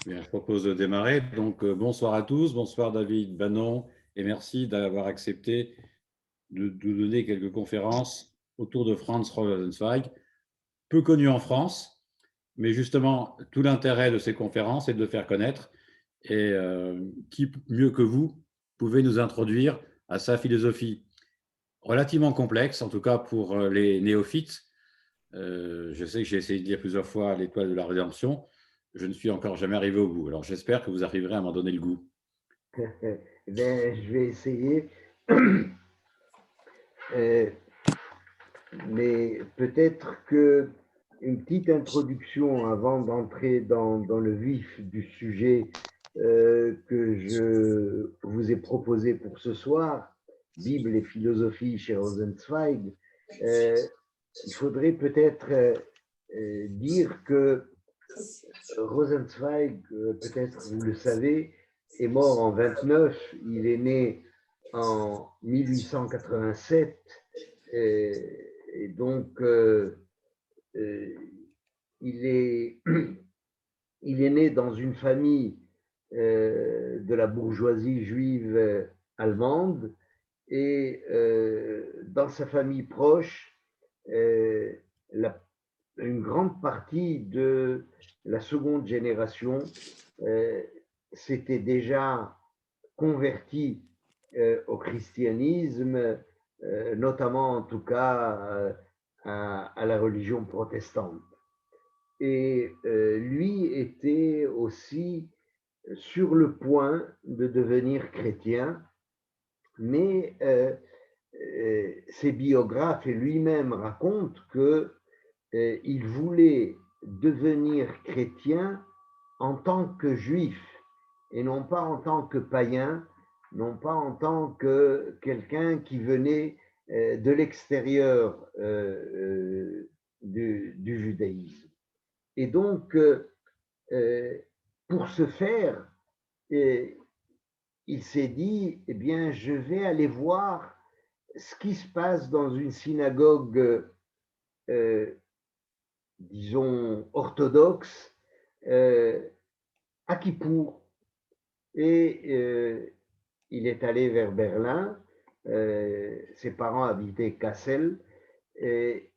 Bien, je propose de démarrer. Donc, bonsoir à tous, bonsoir David Bannon, et merci d'avoir accepté de donner quelques conférences autour de Franz Rosenzweig, peu connu en France, mais justement, tout l'intérêt de ces conférences est de le faire connaître. Et qui mieux que vous pouvez nous introduire à sa philosophie relativement complexe, en tout cas pour les néophytes. Je sais que j'ai essayé de lire plusieurs fois l'Étoile de la Rédemption. Je ne suis encore jamais arrivé au bout. Alors j'espère que vous arriverez à m'en donner le goût. Je vais essayer, mais peut-être que une petite introduction avant d'entrer dans le vif du sujet que je vous ai proposé pour ce soir, Bible et philosophie chez Rosenzweig. Il faudrait peut-être dire que Rosenzweig, peut-être vous le savez, est mort en 29. Il est né en 1887. Et donc, il est, il est né dans une famille de la bourgeoisie juive allemande. Et dans sa famille proche, une grande partie de la seconde génération s'était déjà convertie au christianisme, notamment en tout cas à la religion protestante. Et lui était aussi sur le point de devenir chrétien, mais ses biographes et lui-même racontent que il voulait devenir chrétien en tant que juif et non pas en tant que païen, non pas en tant que quelqu'un qui venait de l'extérieur du judaïsme. Et donc, pour ce faire, il s'est dit, eh bien, je vais aller voir ce qui se passe dans une synagogue, disons, orthodoxe, à Kippour. Et il est allé vers Berlin. Ses parents habitaient Kassel. Et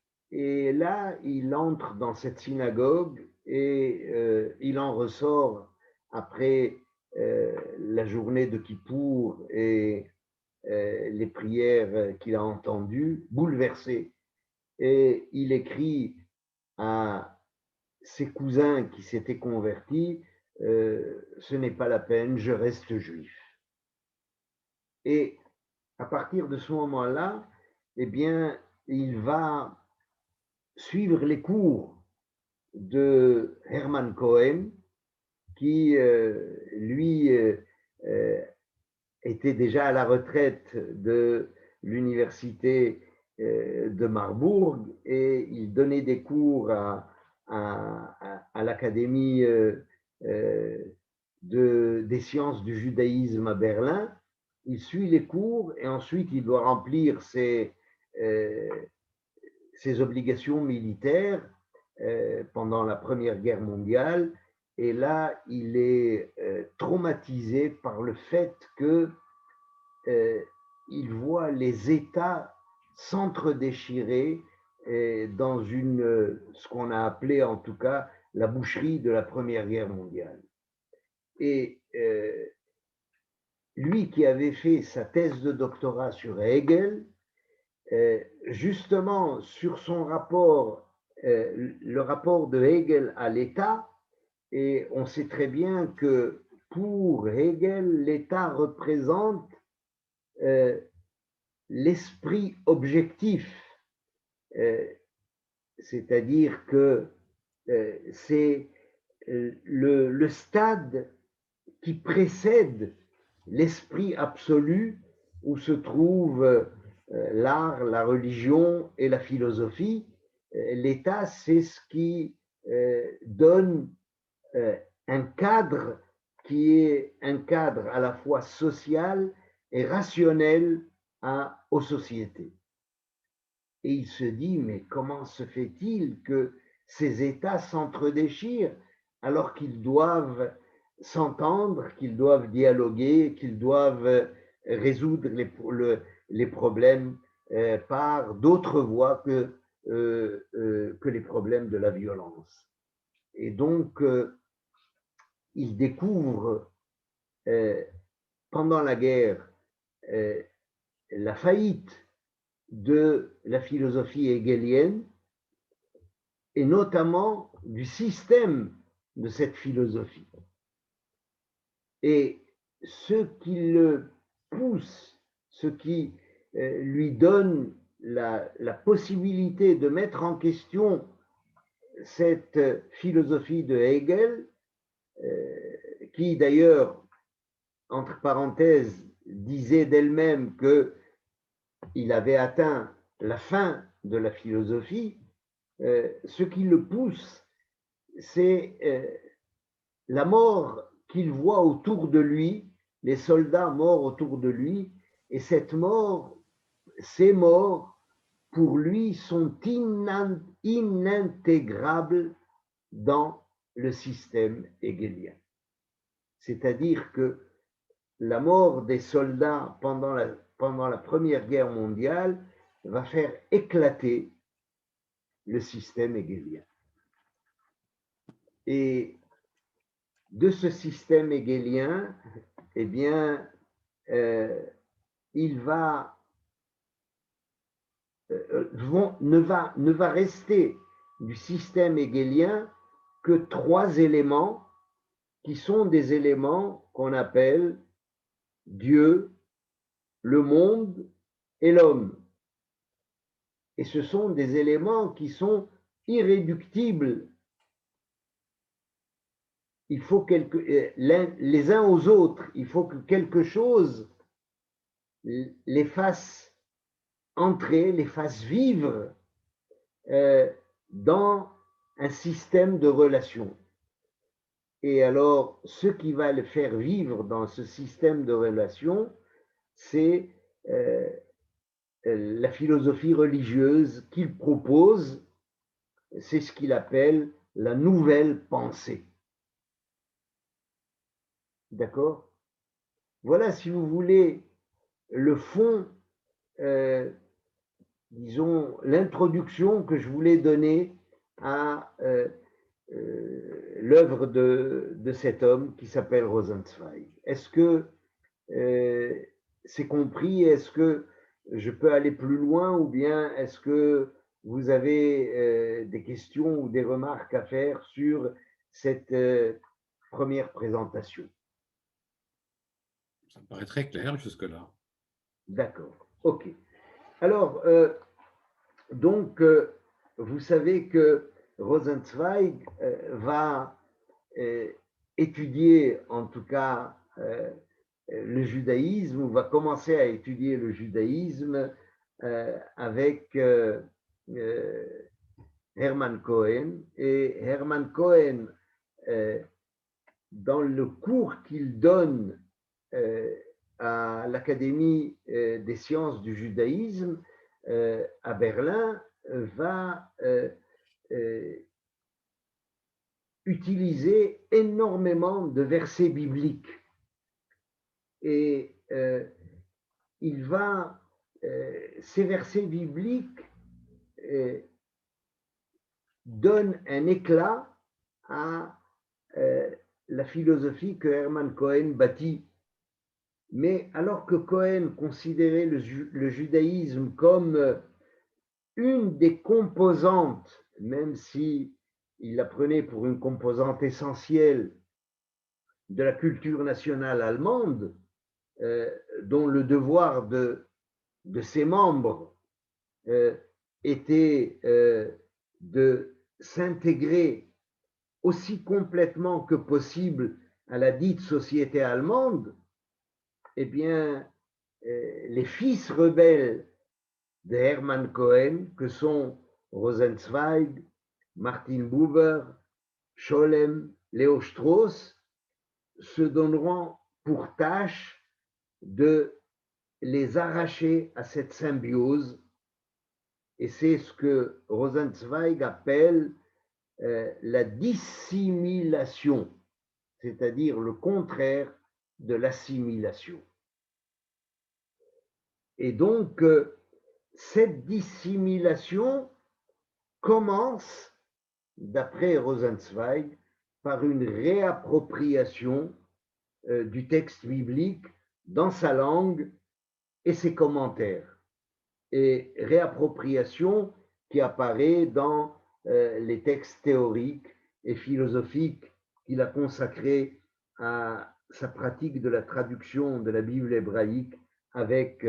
là, il entre dans cette synagogue et il en ressort après la journée de Kippour et les prières qu'il a entendues, bouleversé. Et il écrit à ses cousins qui s'étaient convertis, ce n'est pas la peine, je reste juif. Et à partir de ce moment-là, eh bien, il va suivre les cours de Hermann Cohen, qui, lui, était déjà à la retraite de l'université de Marbourg, et il donnait des cours à l'Académie des sciences du judaïsme à Berlin. Il suit les cours et ensuite il doit remplir ses obligations militaires pendant la Première Guerre mondiale. Et là, il est traumatisé par le fait que il voit les États s'entre-déchirer dans ce qu'on a appelé en tout cas la boucherie de la Première Guerre mondiale. Et lui qui avait fait sa thèse de doctorat sur Hegel, justement sur son rapport, le rapport de Hegel à l'État, et on sait très bien que pour Hegel, l'État représente l'esprit objectif, c'est-à-dire que c'est le stade qui précède l'esprit absolu où se trouvent l'art, la religion et la philosophie. L'État, c'est ce qui donne un cadre qui est un cadre à la fois social et rationnel aux sociétés. Et il se dit, mais comment se fait-il que ces États s'entre-déchirent alors qu'ils doivent s'entendre, qu'ils doivent dialoguer, qu'ils doivent résoudre les problèmes par d'autres voies que les problèmes de la violence. Et donc, ils découvrent pendant la guerre la faillite de la philosophie hegelienne et notamment du système de cette philosophie. Et ce qui le pousse, ce qui lui donne la possibilité de mettre en question cette philosophie de Hegel, qui d'ailleurs, entre parenthèses, disait d'elle-même qu'il avait atteint la fin de la philosophie, ce qui le pousse, c'est la mort qu'il voit autour de lui, les soldats morts autour de lui, et cette mort, ces morts, pour lui, sont inintégrables dans le système hegelien. C'est-à-dire que la mort des soldats pendant la Première Guerre mondiale va faire éclater le système hegelien. Et de ce système hegelien, eh bien, il va, ne va rester du système hegelien que 3 éléments qui sont des éléments qu'on appelle Dieu, le monde et l'homme. Et ce sont des éléments qui sont irréductibles. Il faut les uns aux autres, il faut que quelque chose les fasse entrer, les fasse vivre dans un système de relations. Et alors, ce qui va le faire vivre dans ce système de relations, c'est la philosophie religieuse qu'il propose, c'est ce qu'il appelle la nouvelle pensée. D'accord? Voilà, si vous voulez, le fond, disons, l'introduction que je voulais donner à l'œuvre de cet homme qui s'appelle Rosenzweig. Est-ce que c'est compris? Est-ce que je peux aller plus loin ou bien est-ce que vous avez des questions ou des remarques à faire sur cette première présentation? Ça me paraît très clair jusque-là. D'accord, ok. Alors, donc, vous savez que Rosenzweig va étudier, en tout cas, le judaïsme, ou va commencer à étudier le judaïsme avec Hermann Cohen. Et Hermann Cohen, dans le cours qu'il donne à l'Académie des sciences du judaïsme à Berlin, va utiliser énormément de versets bibliques. Et il va, ces versets bibliques donnent un éclat à la philosophie que Hermann Cohen bâtit. Mais alors que Cohen considérait le judaïsme comme une des composantes, même si il la prenait pour une composante essentielle de la culture nationale allemande, dont le devoir de ses membres était de s'intégrer aussi complètement que possible à la dite société allemande, eh bien, les fils rebelles de Hermann Cohen, que sont Rosenzweig, Martin Buber, Scholem, Léo Strauss, se donneront pour tâche de les arracher à cette symbiose. Et c'est ce que Rosenzweig appelle la dissimulation, c'est-à-dire le contraire de l'assimilation. Et donc, cette dissimulation commence, d'après Rosenzweig, par une réappropriation du texte biblique dans sa langue et ses commentaires. Et réappropriation qui apparaît dans les textes théoriques et philosophiques qu'il a consacrés à sa pratique de la traduction de la Bible hébraïque avec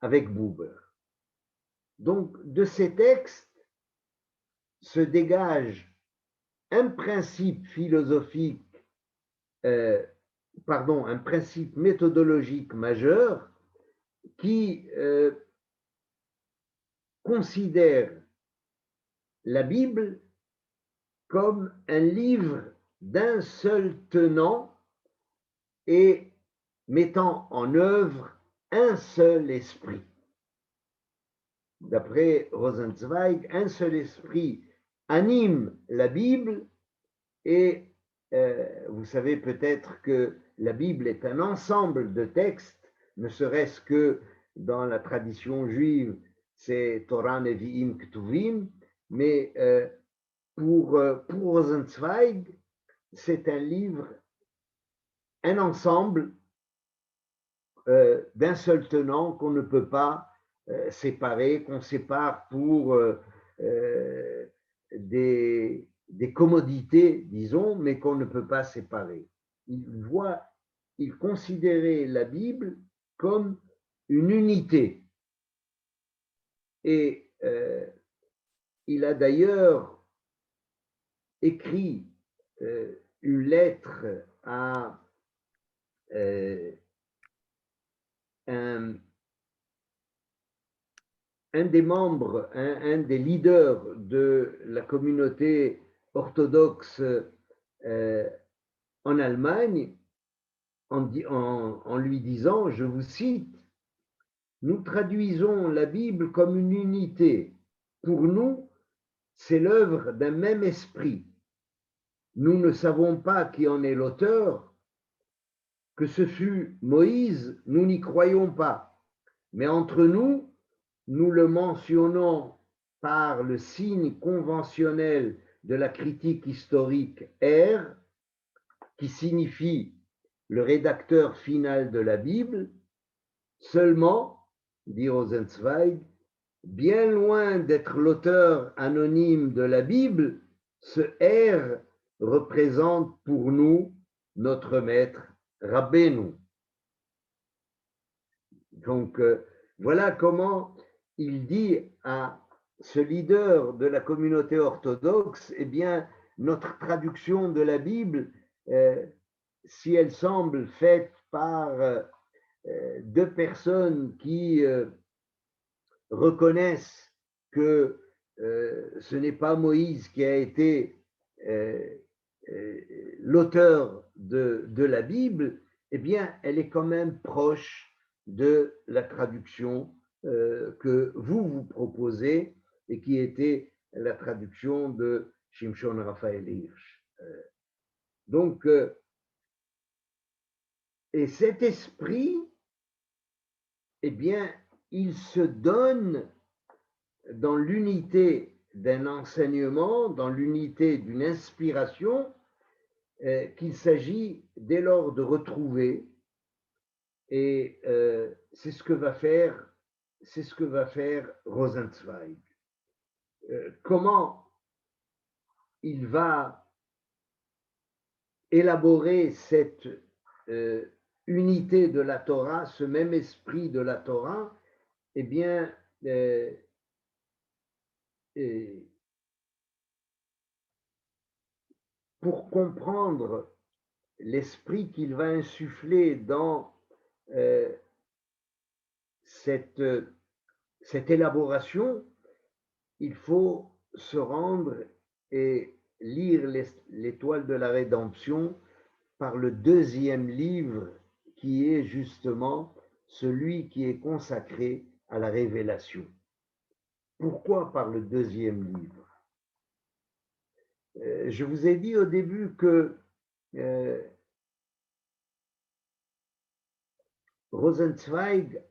Buber. Donc, de ces textes se dégage un principe philosophique, un principe méthodologique majeur qui considère la Bible comme un livre d'un seul tenant et mettant en œuvre un seul esprit. D'après Rosenzweig, un seul esprit anime la Bible et vous savez peut-être que la Bible est un ensemble de textes, ne serait-ce que dans la tradition juive, c'est Torah, Nevi'im, Ketuvim, mais pour Rosenzweig, c'est un livre, un ensemble d'un seul tenant qu'on ne peut pas séparer, qu'on sépare pour des commodités, disons, mais qu'on ne peut pas séparer. Il considérait la Bible comme une unité. Et il a d'ailleurs écrit une lettre à un des membres, un des leaders de la communauté orthodoxe en Allemagne, en lui disant, je vous cite, nous traduisons la Bible comme une unité. Pour nous, c'est l'œuvre d'un même esprit. Nous ne savons pas qui en est l'auteur. Que ce fut Moïse, nous n'y croyons pas. Mais entre nous, nous le mentionnons par le signe conventionnel de la critique historique R, qui signifie le rédacteur final de la Bible. Seulement, dit Rosenzweig, bien loin d'être l'auteur anonyme de la Bible, ce R représente pour nous notre maître Rabbeinu. Donc, voilà comment il dit à ce leader de la communauté orthodoxe, eh bien, notre traduction de la Bible, si elle semble faite par deux personnes qui reconnaissent que ce n'est pas Moïse qui a été l'auteur de la Bible, eh bien, elle est quand même proche de la traduction que vous proposez et qui était la traduction de Shimshon Raphaël Hirsch. Donc, et cet esprit, eh bien, il se donne dans l'unité d'un enseignement, dans l'unité d'une inspiration qu'il s'agit dès lors de retrouver. Et c'est ce que va faire Rosenzweig. Comment il va élaborer cette unité de la Torah, ce même esprit de la Torah, eh bien, pour comprendre l'esprit qu'il va insuffler dans cette élaboration, il faut se rendre et lire l'Étoile de la Rédemption par le deuxième livre qui est justement celui qui est consacré à la révélation. Pourquoi par le deuxième livre? Je vous ai dit au début que Rosenzweig,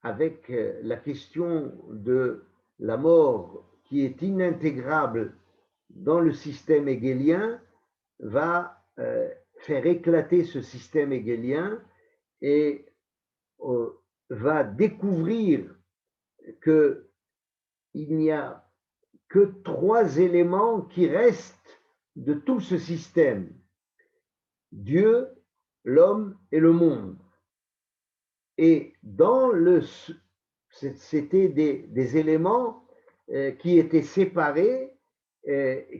avec la question de la mort qui est inintégrable dans le système hegelien, va faire éclater ce système hegelien et va découvrir qu'il n'y a que 3 éléments qui restent de tout ce système: Dieu, l'homme et le monde. Et c'était des éléments qui étaient séparés,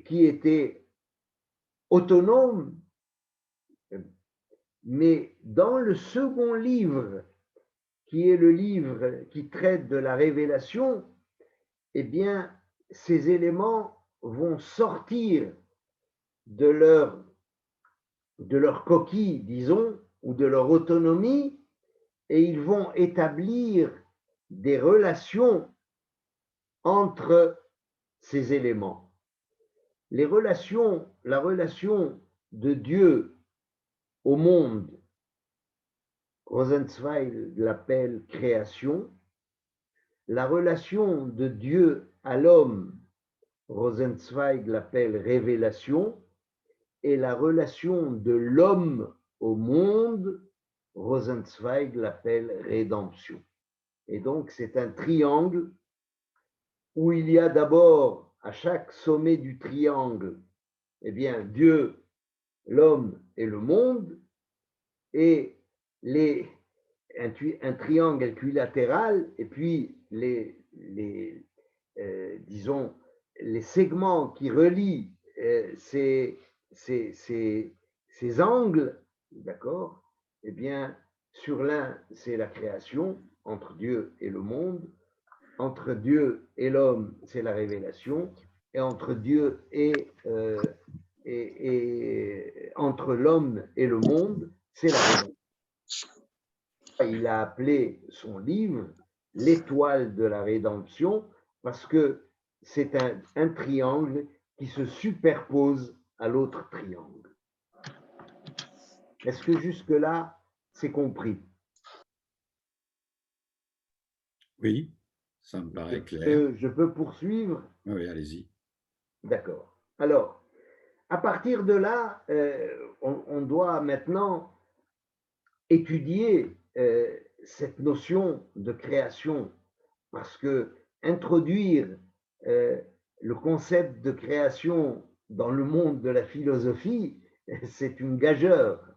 qui étaient autonomes, mais dans le second livre, qui est le livre qui traite de la révélation, eh bien, ces éléments vont sortir de leur coquille, disons, ou de leur autonomie, et ils vont établir des relations entre ces éléments. La relation de Dieu au monde, Rosenzweig l'appelle création. La relation de Dieu à l'homme, Rosenzweig l'appelle révélation. Et la relation de l'homme au monde, Rosenzweig l'appelle rédemption. Et donc, c'est un triangle où il y a d'abord, à chaque sommet du triangle, eh bien, Dieu, l'homme et le monde, et un triangle équilatéral, et puis disons, les segments qui relient ces angles, d'accord, eh bien, sur l'un, c'est la création entre Dieu et le monde, entre Dieu et l'homme, c'est la révélation, et entre Dieu et entre l'homme et le monde, c'est la rédemption. Il a appelé son livre L'étoile de la rédemption parce que c'est un triangle qui se superpose à l'autre triangle. Est-ce que jusque-là, c'est compris? Oui, ça me paraît clair. Je peux poursuivre? Oui, allez-y. D'accord. Alors, à partir de là, on doit maintenant étudier cette notion de création, parce que introduire le concept de création dans le monde de la philosophie, c'est une gageure,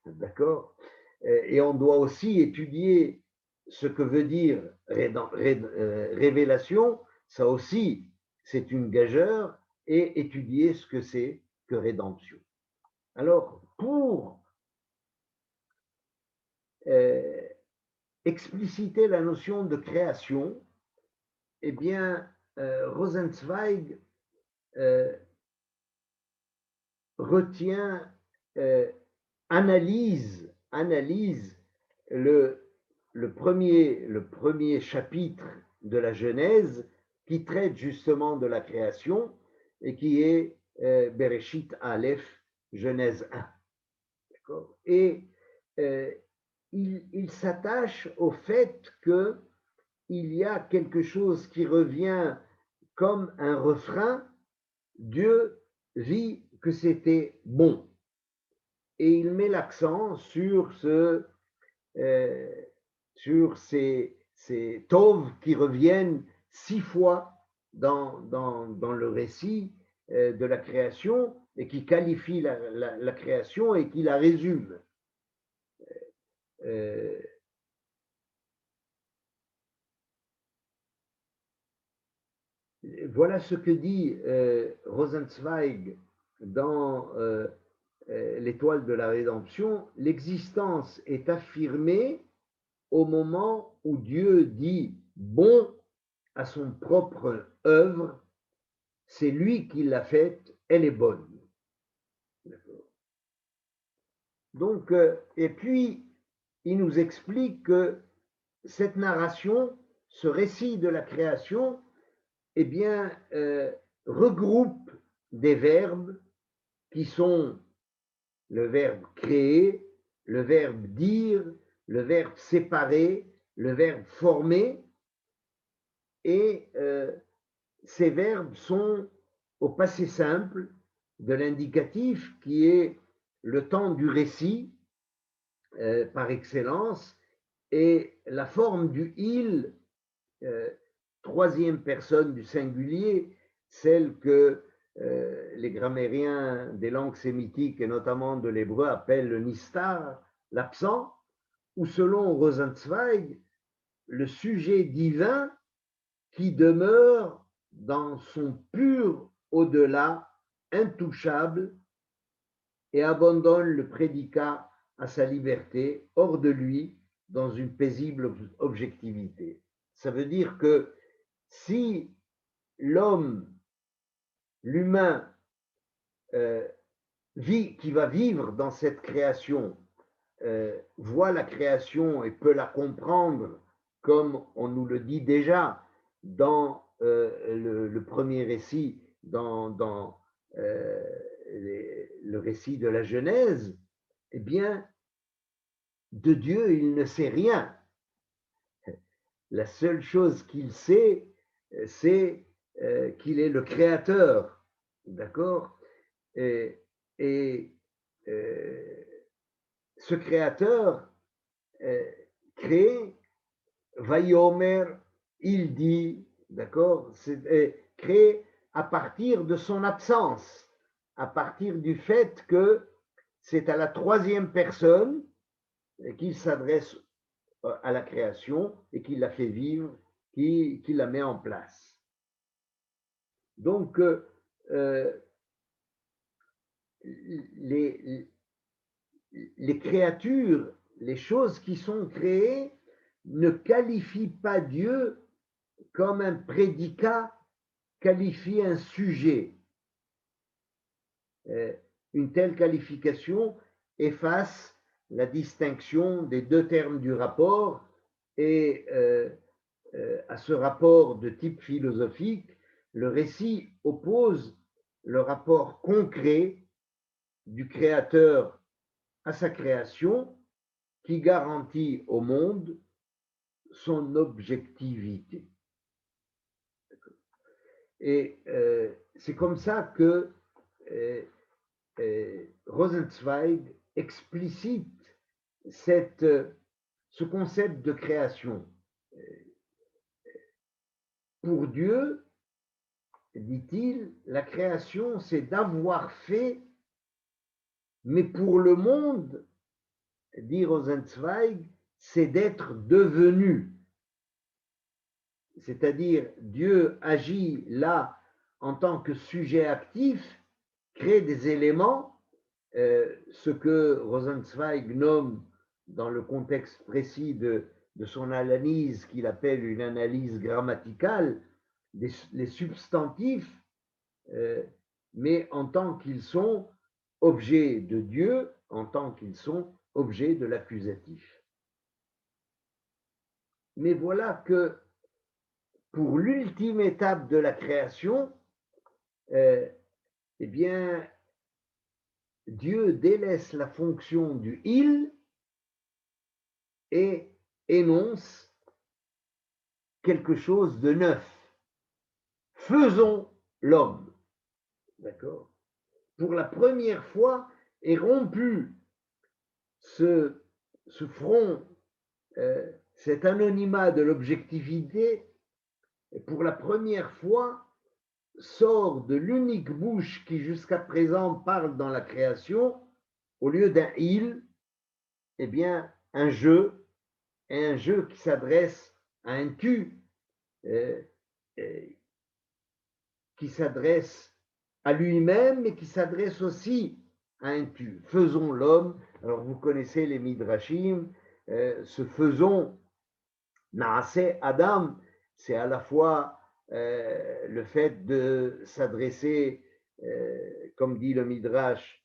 d'accord? Et on doit aussi étudier ce que veut dire révélation, ça aussi, c'est une gageure, et étudier ce que c'est que rédemption. Alors, pour expliciter la notion de création, eh bien, Rosenzweig retient, analyse le premier chapitre de la Genèse qui traite justement de la création et qui est Bereshit Aleph, Genèse 1. Et il s'attache au fait qu'il y a quelque chose qui revient comme un refrain: Dieu vit que c'était bon. Et il met l'accent sur ces tov qui reviennent 6 fois dans le récit de la création et qui qualifie la création et qui la résume. Voilà ce que dit Rosenzweig dans l'étoile de la rédemption: l'existence est affirmée au moment où Dieu dit bon à son propre œuvre, c'est lui qui l'a faite, elle est bonne. Donc, et puis, il nous explique que cette narration, ce récit de la création, eh bien, regroupe des verbes qui sont le verbe créer, le verbe dire, le verbe séparer, le verbe former. Et ces verbes sont au passé simple de l'indicatif qui est le temps du récit par excellence et la forme du il, troisième personne du singulier, celle que les grammairiens des langues sémitiques et notamment de l'hébreu appellent le nistar, l'absent, ou selon Rosenzweig, le sujet divin qui demeure dans son pur au-delà, intouchable, et abandonne le prédicat à sa liberté, hors de lui, dans une paisible objectivité. Ça veut dire que si l'homme, l'humain, qui va vivre dans cette création, voit la création et peut la comprendre comme on nous le dit déjà dans le premier récit, dans le récit de la Genèse, eh bien, de Dieu, il ne sait rien. La seule chose qu'il sait, c'est qu'il est le créateur, d'accord? Et ce créateur crée, Vayomer, il dit, d'accord? C'est créé à partir de son absence, à partir du fait que c'est à la troisième personne qu'il s'adresse à la création et qu'il la fait vivre, qui la met en place. Donc, les créatures, les choses qui sont créées ne qualifient pas Dieu comme un prédicat qualifie un sujet. Une telle qualification efface la distinction des deux termes du rapport et à ce rapport de type philosophique, le récit oppose le rapport concret du créateur à sa création qui garantit au monde son objectivité. Et c'est comme ça que Rosenzweig explicite ce concept de création. Pour Dieu, dit-il, la création, c'est d'avoir fait, mais pour le monde, dit Rosenzweig, c'est d'être devenu. C'est-à-dire, Dieu agit là en tant que sujet actif, crée des éléments, ce que Rosenzweig nomme, dans le contexte précis de son analyse, qu'il appelle une analyse grammaticale, les substantifs, mais en tant qu'ils sont objets de Dieu, en tant qu'ils sont objets de l'accusatif. Mais voilà que pour l'ultime étape de la création, eh bien, Dieu délaisse la fonction du il et énonce quelque chose de neuf. Faisons l'homme. D'accord? Pour la première fois est rompu ce front, cet anonymat de l'objectivité, et pour la première fois sort de l'unique bouche qui jusqu'à présent parle dans la création, au lieu d'un il, eh bien un je, et un je qui s'adresse à un tu, qui s'adresse à lui-même et qui s'adresse aussi à un tu. Faisons l'homme. Alors vous connaissez les midrashim, ce faisons, naaseh Adam, c'est à la fois le fait de s'adresser, comme dit le midrash,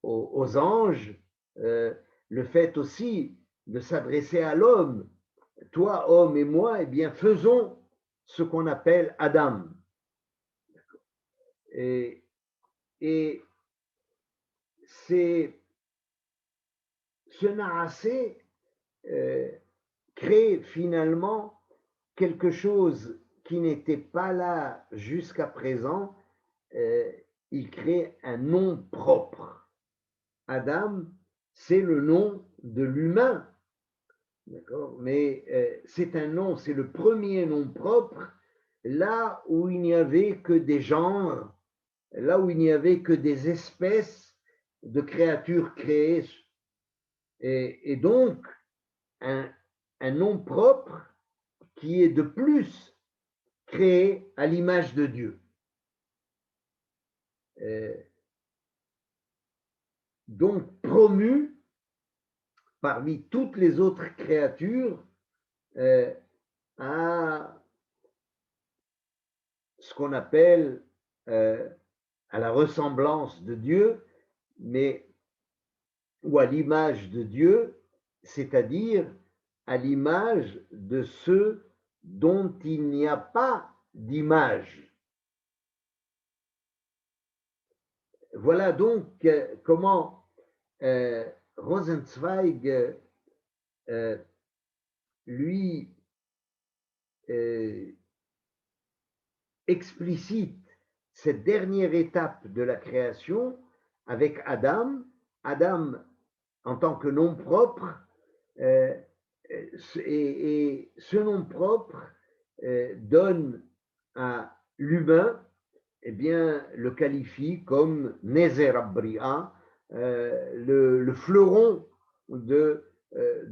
aux anges, le fait aussi de s'adresser à l'homme. Toi, homme, et moi, eh bien, faisons ce qu'on appelle Adam. Et c'est ce Naasé crée finalement quelque chose qui n'était pas là jusqu'à présent. Il crée un nom propre. Adam, c'est le nom de l'humain, d'accord? Mais c'est un nom, c'est le premier nom propre, là où il n'y avait que des genres, là où il n'y avait que des espèces de créatures créées. Et donc, un nom propre qui est de plus créé à l'image de Dieu. Donc promu parmi toutes les autres créatures à ce qu'on appelle à la ressemblance de Dieu, mais ou à l'image de Dieu, c'est-à-dire à l'image de ceux dont il n'y a pas d'image. Voilà donc comment Rosenzweig lui explicite cette dernière étape de la création avec Adam. Adam en tant que nom propre, et ce nom propre donne à l'humain, eh bien, le qualifie comme Nezer Abria, le fleuron de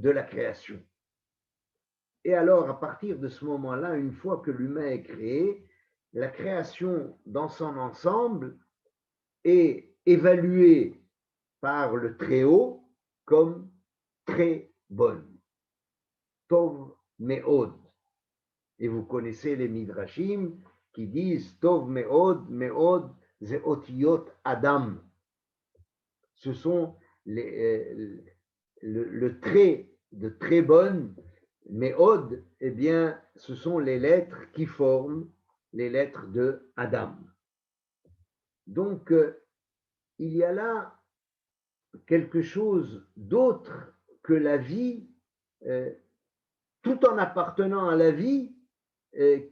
la création. Et alors, à partir de ce moment-là, une fois que l'humain est créé, la création dans son ensemble est évaluée par le Très-Haut comme très bonne. Tov Me'od. Et vous connaissez les Midrashim qui disent Tov Me'od, Me'od, ze otiyot Adam. Ce sont le trait de très bonne, Me'od, eh bien, ce sont les lettres qui forment les lettres de Adam. Donc, il y a là quelque chose d'autre que la vie, tout en appartenant à la vie,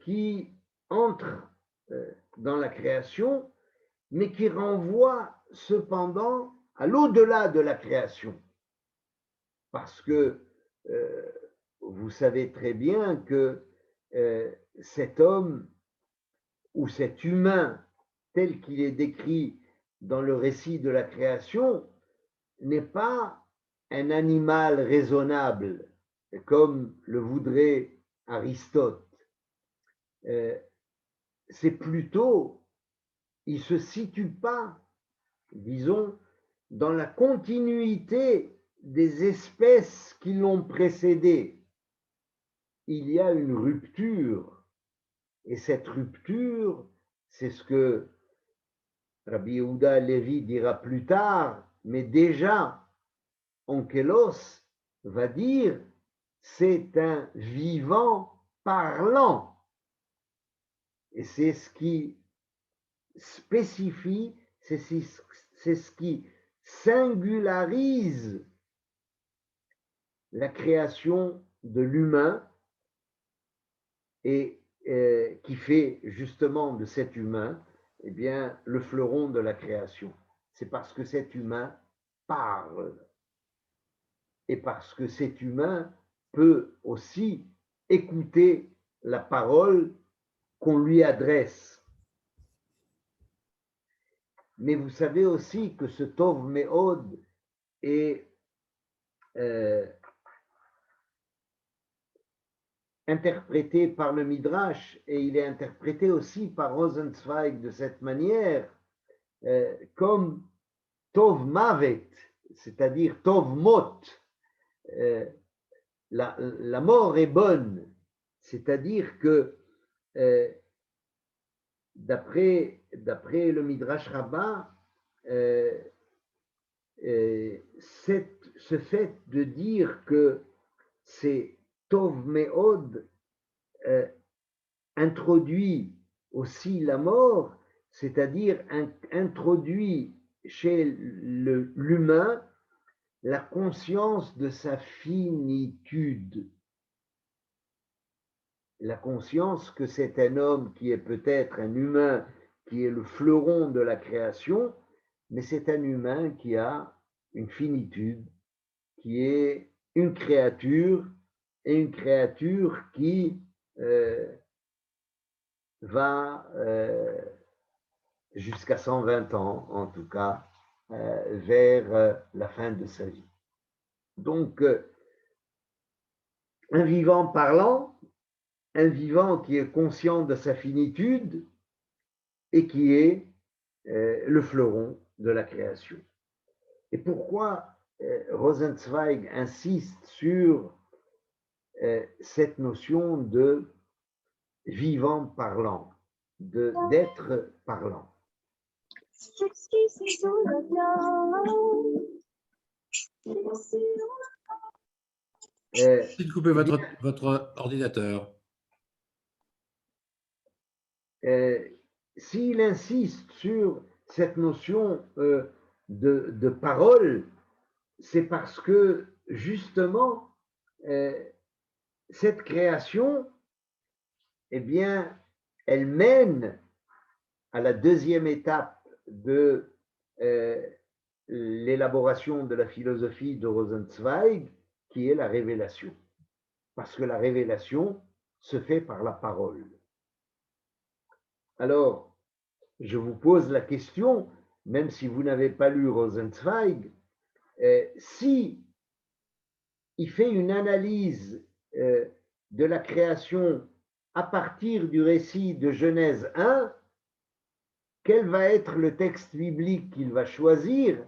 qui entre dans la création, mais qui renvoie cependant à l'au-delà de la création. Parce que vous savez très bien que cet homme ou cet humain tel qu'il est décrit dans le récit de la création n'est pas un animal raisonnable comme le voudrait Aristote. C'est plutôt, il ne se situe pas, disons, dans la continuité des espèces qui l'ont précédé. Il y a une rupture, et cette rupture, c'est ce que Rabbi Yehuda Levi dira plus tard, mais déjà, Onkelos va dire, c'est un vivant parlant. Et c'est ce qui spécifie, c'est ce qui singularise la création de l'humain et qui fait justement de cet humain, eh bien, le fleuron de la création. C'est parce que cet humain parle et parce que cet humain peut aussi écouter la parole qu'on lui adresse. Mais vous savez aussi que ce Tov Me'od est interprété par le Midrash et il est interprété aussi par Rosenzweig de cette manière comme Tov Mavet, c'est-à-dire Tov Mot. La mort est bonne, c'est-à-dire que d'après le Midrash Rabbah, ce fait de dire que c'est Tov Me'od introduit aussi la mort, c'est-à-dire introduit chez l'humain la conscience de sa finitude, la conscience que c'est un homme qui est peut-être un humain, qui est le fleuron de la création, mais c'est un humain qui a une finitude, qui est une créature, et une créature qui va jusqu'à 120 ans, en tout cas, vers la fin de sa vie. Donc, un vivant parlant, un vivant qui est conscient de sa finitude et qui est le fleuron de la création. Et pourquoi Rosenzweig insiste sur cette notion de vivant parlant, d'être parlant? Essayez de couper votre ordinateur. S'il insiste sur cette notion de parole, c'est parce que justement, cette création, eh bien, elle mène à la deuxième étape de l'élaboration de la philosophie de Rosenzweig, qui est la révélation. Parce que la révélation se fait par la parole. Alors, je vous pose la question, même si vous n'avez pas lu Rosenzweig, si il fait une analyse de la création à partir du récit de Genèse 1, quel va être le texte biblique qu'il va choisir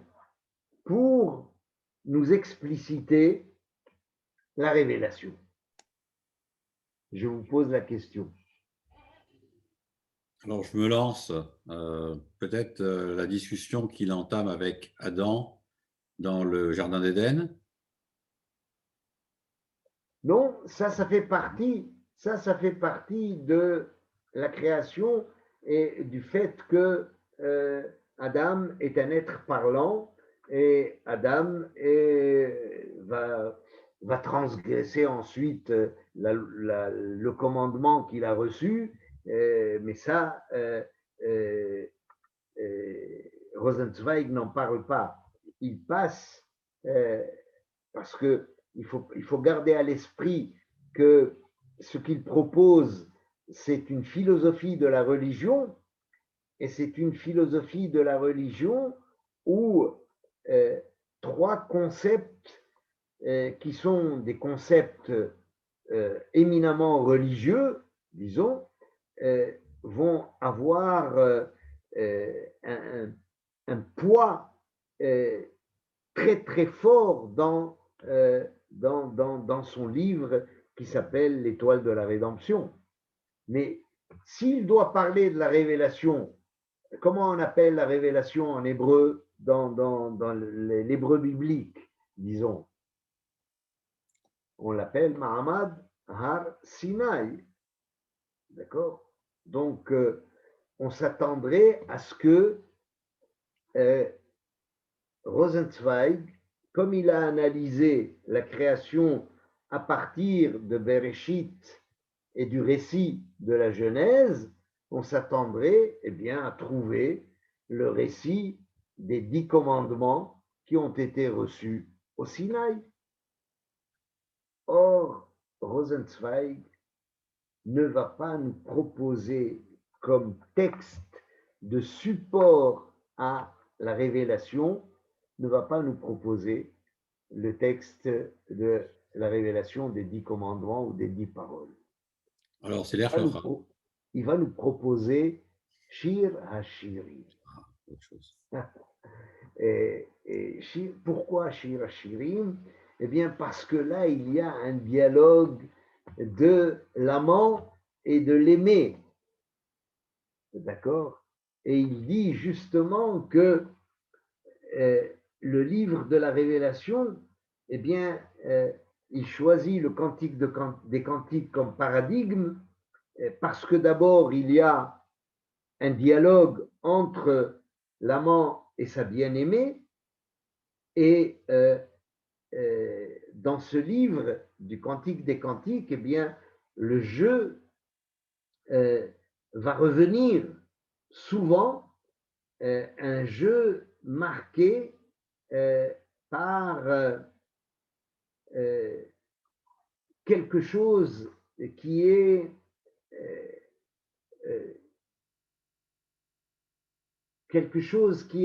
pour nous expliciter la révélation? Je vous pose la question. Alors, je me lance. Peut-être la discussion qu'il entame avec Adam dans le Jardin d'Éden. Non, ça fait partie de la création et du fait que Adam est un être parlant et Adam va transgresser ensuite le commandement qu'il a reçu, mais ça, Rosenzweig n'en parle pas. Il passe parce que il faut garder à l'esprit que ce qu'il propose, c'est une philosophie de la religion, et c'est une philosophie de la religion où trois concepts qui sont des concepts éminemment religieux, disons, vont avoir un poids très très fort dans son livre qui s'appelle L'Étoile de la Rédemption. Mais s'il doit parler de la révélation, comment on appelle la révélation en hébreu dans l'hébreu biblique, disons? On l'appelle Mahamad Har Sinai. D'accord? Donc, on s'attendrait à ce que Rosenzweig, comme il a analysé la création à partir de Bereshit et du récit de la Genèse, on s'attendrait à trouver le récit des 10 commandements qui ont été reçus au Sinaï. Or, Rosenzweig ne va pas nous proposer comme texte de support à la révélation, ne va pas nous proposer le texte de la révélation des 10 commandements ou des 10 paroles. Alors, c'est l'Erche Lachra. Il va nous proposer Shir HaShirim. Autre chose. Et pourquoi Shir HaShirim? Eh bien, parce que là, il y a un dialogue de l'amant et de l'aimé. D'accord? Et il dit justement que le livre de la Révélation, eh bien, il choisit le cantique des cantiques comme paradigme parce que d'abord, il y a un dialogue entre l'amant et sa bien-aimée, et dans ce livre du Cantique des Cantiques, eh bien, le jeu va revenir souvent, un jeu marqué par quelque chose qui est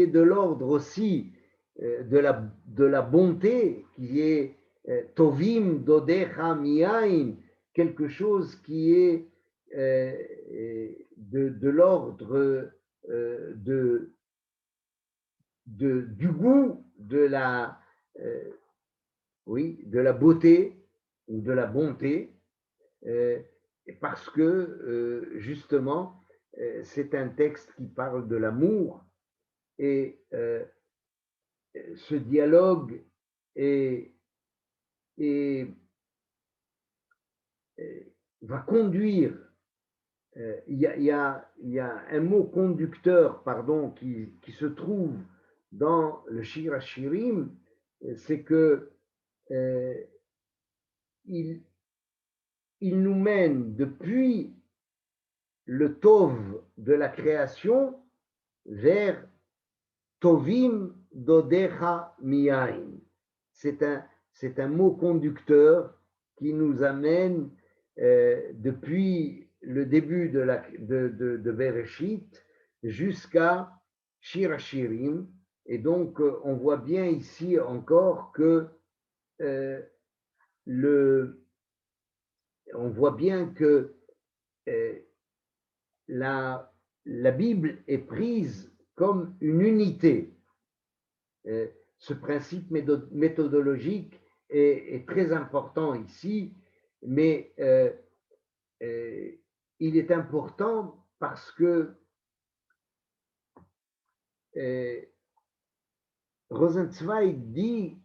de l'ordre aussi de la bonté, qui est Tovim Dodecha Miain, quelque chose qui est de l'ordre du goût, oui, de la beauté ou de la bonté, parce que justement, c'est un texte qui parle de l'amour et ce dialogue va conduire. Il y a un mot conducteur, pardon, qui se trouve dans le Shir HaShirim, c'est que il nous mène depuis le Tov de la création vers Tovim Dodecha Miain. C'est un mot conducteur qui nous amène depuis le début de Bereshit jusqu'à Shir HaShirim. Et donc, on voit bien ici encore que on voit bien que la Bible est prise comme une unité. Ce principe méthodologique est très important ici, mais il est important parce que Rosenzweig dit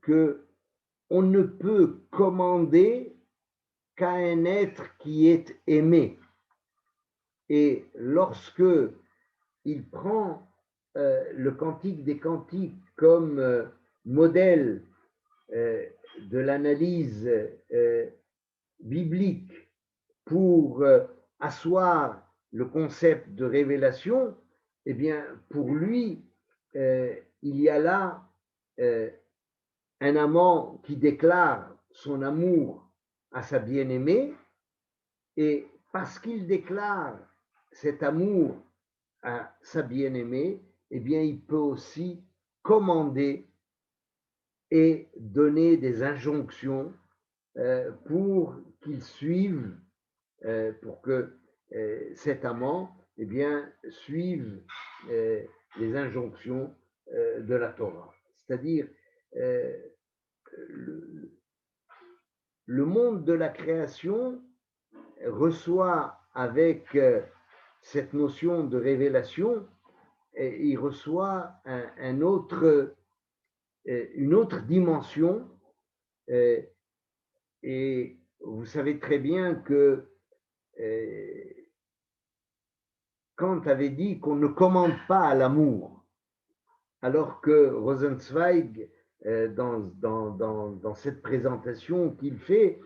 que on ne peut commander qu'à un être qui est aimé. Et lorsque il prend le Cantique des Cantiques comme modèle de l'analyse biblique pour asseoir le concept de révélation, eh bien, pour lui, il y a là un amant qui déclare son amour à sa bien-aimée, et parce qu'il déclare cet amour à sa bien-aimée, eh bien, il peut aussi commander et donner des injonctions pour qu'il suive, pour que cet amant, eh bien, suive les injonctions de la Torah. C'est-à-dire, le monde de la création reçoit avec cette notion de révélation, il reçoit une autre dimension. Et vous savez très bien que Kant avait dit qu'on ne commande pas à l'amour, alors que Rosenzweig, dans cette présentation qu'il fait,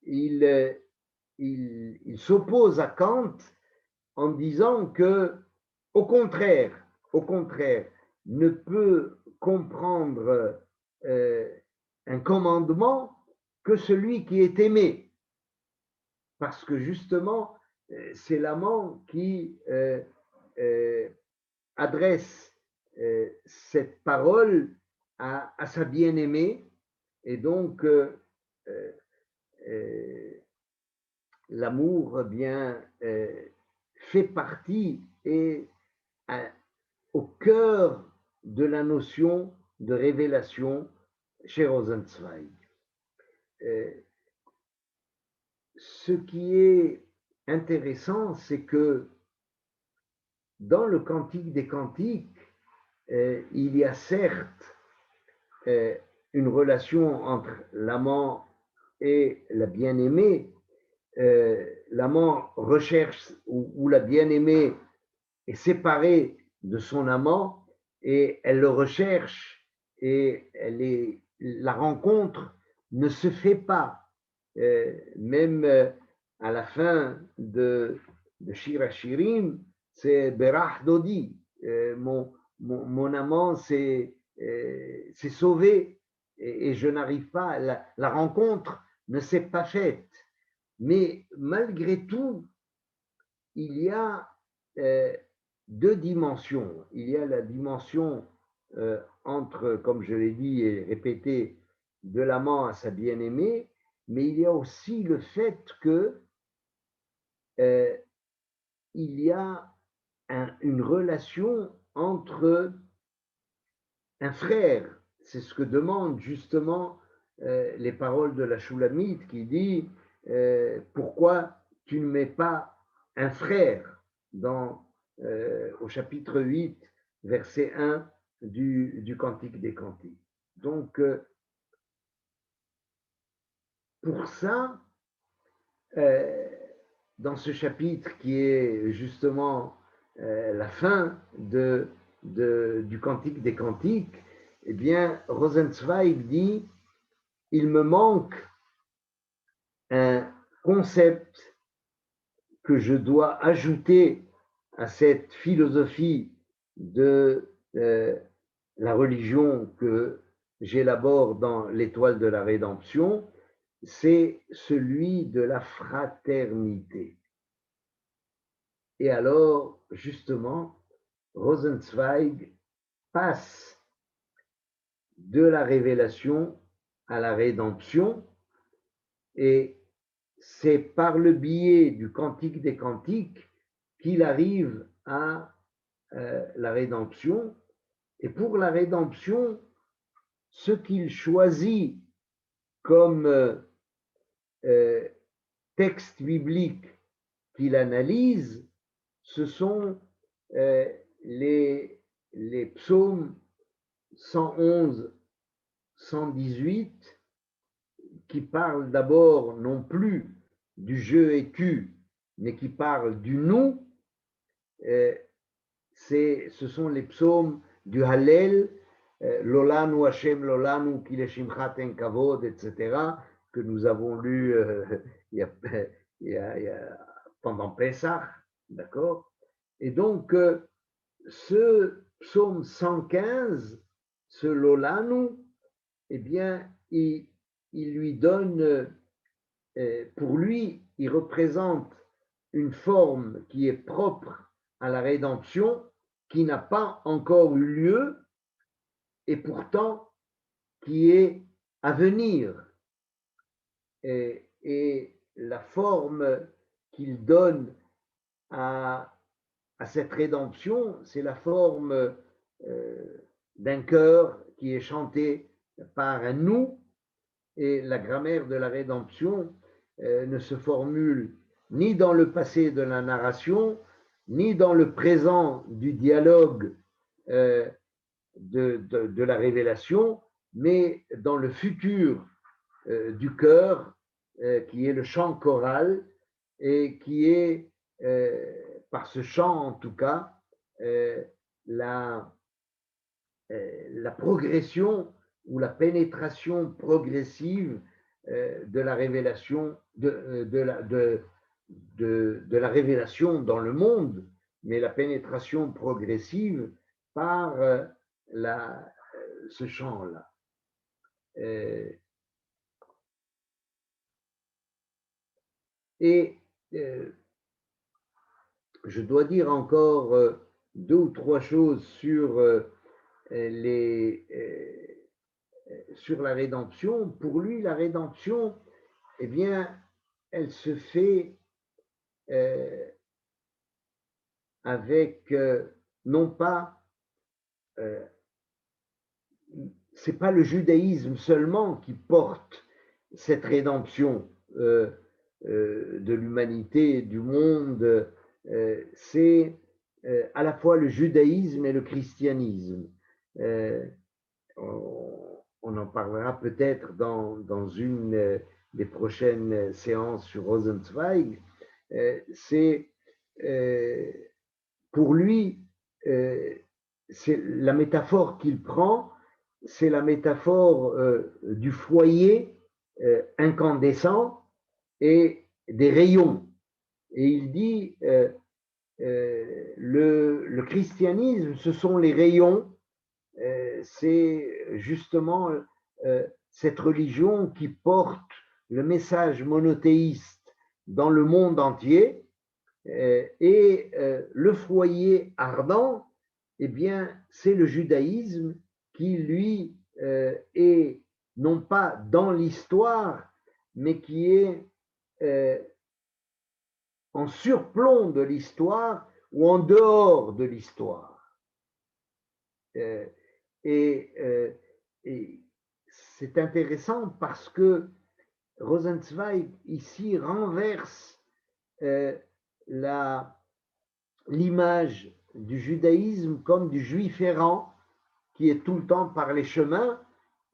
il s'oppose à Kant en disant que, au contraire, ne peut comprendre un commandement que celui qui est aimé. Parce que justement, c'est l'amant qui adresse cette parole à sa bien-aimée, et donc l'amour bien fait partie et au cœur de la notion de révélation chez Rosenzweig. Ce qui est intéressant, c'est que dans le Cantique des Cantiques, il y a certes une relation entre l'amant et la bien-aimée. L'amant recherche ou la bien-aimée est séparée de son amant et elle le recherche et elle est la rencontre ne se fait pas. Même à la fin de Shir HaShirim, c'est Berach Dodi, mon amant s'est sauvé et je n'arrive pas, la rencontre ne s'est pas faite. Mais malgré tout, il y a deux dimensions. Il y a la dimension entre, comme je l'ai dit et répété, de l'amant à sa bien-aimée, mais il y a aussi le fait que il y a une relation entre un frère. C'est ce que demandent justement les paroles de la Shulamite qui dit pourquoi tu ne mets pas un frère au chapitre 8, verset 1 du Cantique des Cantiques. Donc, pour ça, dans ce chapitre qui est justement la fin du Cantique des Cantiques, eh bien, Rosenzweig dit il me manque un concept que je dois ajouter à cette philosophie de la religion que j'élabore dans l'Étoile de la Rédemption, c'est celui de la fraternité. Et alors, justement, Rosenzweig passe de la révélation à la rédemption, et c'est par le biais du Cantique des Cantiques qu'il arrive à la rédemption. Et pour la rédemption, ce qu'il choisit comme texte biblique qu'il analyse, ce sont les psaumes 111, 118, qui parlent d'abord non plus du je et tu, mais qui parlent du nous. Ce sont les psaumes du Hallel, Lolanu Hashem Lolanu Kileshimcha Ten Kavod, etc., que nous avons lus pendant Pessah, d'accord? Et donc, ce psaume 115, ce Lolanu, eh bien, il lui donne, pour lui, il représente une forme qui est propre à la rédemption, qui n'a pas encore eu lieu, et pourtant qui est à venir. Et la forme qu'il donne à cette rédemption, c'est la forme d'un chœur qui est chanté par un nous, et la grammaire de la rédemption ne se formule ni dans le passé de la narration, ni dans le présent du dialogue de la révélation, mais dans le futur du chœur, qui est le chant choral, et qui est, par ce chant en tout cas, la progression ou la pénétration progressive de la révélation, de la révélation dans le monde, mais la pénétration progressive par ce chant-là. Et je dois dire encore deux ou trois choses sur sur la rédemption. Pour lui, la rédemption, eh bien, elle se fait avec non pas, c'est pas le judaïsme seulement qui porte cette rédemption de l'humanité, du monde, c'est à la fois le judaïsme et le christianisme. On en parlera peut-être dans une des prochaines séances sur Rosenzweig. C'est pour lui, c'est la métaphore qu'il prend, c'est la métaphore du foyer incandescent et des rayons. Et il dit, le christianisme, ce sont les rayons, c'est justement cette religion qui porte le message monothéiste dans le monde entier, et le foyer ardent, eh bien, c'est le judaïsme qui, lui, est non pas dans l'histoire, mais qui est en surplomb de l'histoire ou en dehors de l'histoire. Et, et c'est intéressant parce que Rosenzweig ici renverse l'image du judaïsme comme du juif errant qui est tout le temps par les chemins,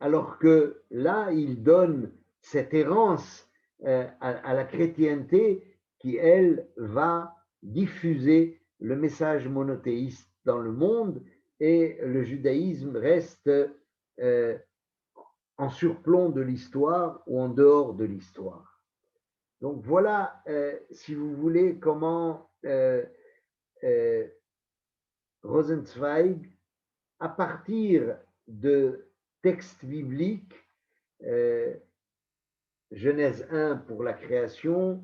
alors que là, il donne cette errance à la chrétienté qui, elle, va diffuser le message monothéiste dans le monde, et le judaïsme reste en surplomb de l'histoire ou en dehors de l'histoire. Donc voilà, si vous voulez, comment Rosenzweig, à partir de textes bibliques, Genèse 1 pour la création,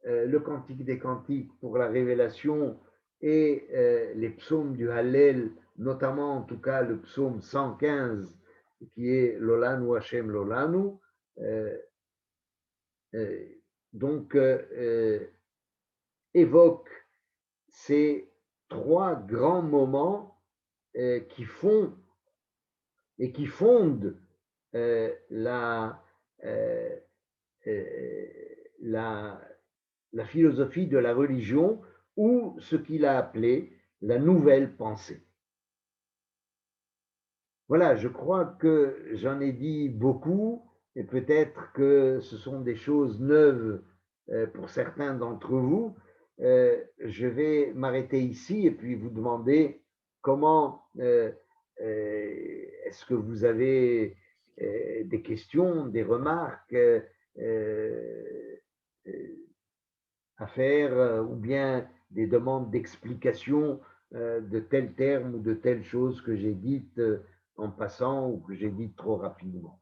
le Cantique des Cantiques pour la révélation, et les psaumes du Hallel, notamment en tout cas le psaume 115 qui est Lolanu Hashem Lolanu, donc évoque ces trois grands moments qui font et qui fondent la philosophie de la religion, ou ce qu'il a appelé la nouvelle pensée. Voilà, je crois que j'en ai dit beaucoup, et peut-être que ce sont des choses neuves pour certains d'entre vous. Je vais m'arrêter ici et puis vous demander comment est-ce que vous avez des questions, des remarques à faire, ou bien des demandes d'explication de tels termes ou de telles choses que j'ai dites en passant ou que j'ai dites trop rapidement.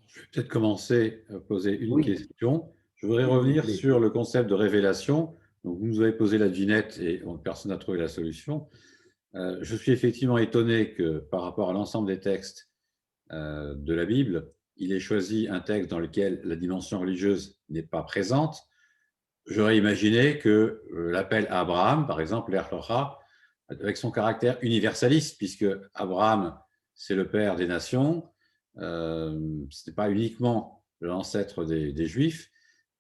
Je vais peut-être commencer à poser une Oui, question. Je voudrais s'il vous revenir plaît. sur le concept de révélation. Donc, vous nous avez posé la devinette et personne n'a trouvé la solution. Je suis effectivement étonné que par rapport à l'ensemble des textes de la Bible, il ait choisi un texte dans lequel la dimension religieuse n'est pas présente. J'aurais imaginé que l'appel à Abraham, par exemple, l'Erlocha, avec son caractère universaliste, puisque Abraham, c'est le père des nations, ce n'est pas uniquement l'ancêtre des Juifs.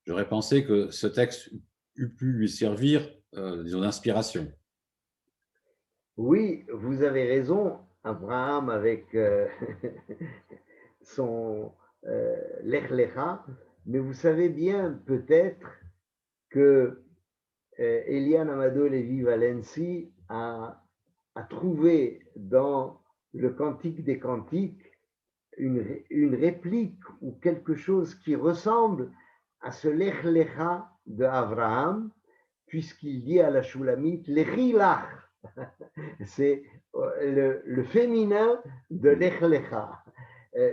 J'aurais pensé que ce texte eût pu lui servir, disons, d'inspiration. Oui, vous avez raison. Abraham, avec son Lech Lecha, mais vous savez bien peut-être que Eliane Amado Levi Valenci a trouvé dans le Cantique des Cantiques une réplique ou quelque chose qui ressemble à ce Lech Lecha de Abraham, puisqu'il dit à la Shulamite Lechi Lach. C'est le féminin de Lech Lecha.